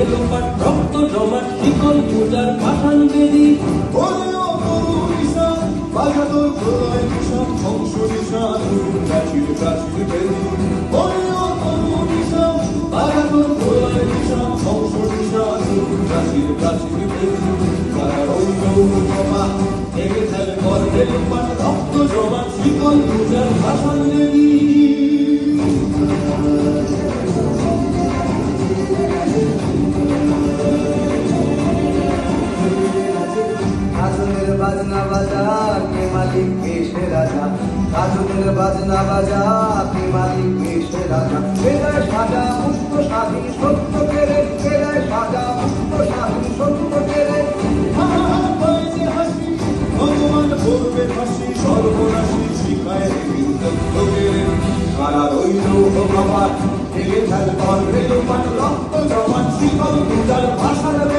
লোপাট রক্ত জমাট শিকল পূজার পাষাণ বেদি বাজাদর প্রলয় বিষম ধ্বংস নিশান প্রাচীর প্রাচীর বেদি বাজাদর প্রলয় বিষম ধ্বংস নিশান প্রাচীর প্রাচীর বেদি তারা রইল জমা থেকে ফেলে গর্বে লোপাট রক্ত জমাট শিকল পূজার পাষাণ বেদি বাজনা বাজা কে মালিক পেশে রাজা কাজলের বাজনা বাজা কে মালিক পেশে রাজা বেলায় সাজা মুক্ত স্বাধীন সত্য কেড়ে বেলায় সাজা মুক্ত স্বাধীন সত্য কেড়ে হাসি ভগবান করবে হাসি সর্বনাশী শিখায় কারা রইল বাবা থেকে ফেল গর্বে লোপাট রক্ত জমাট শিকল পূজার ভাষার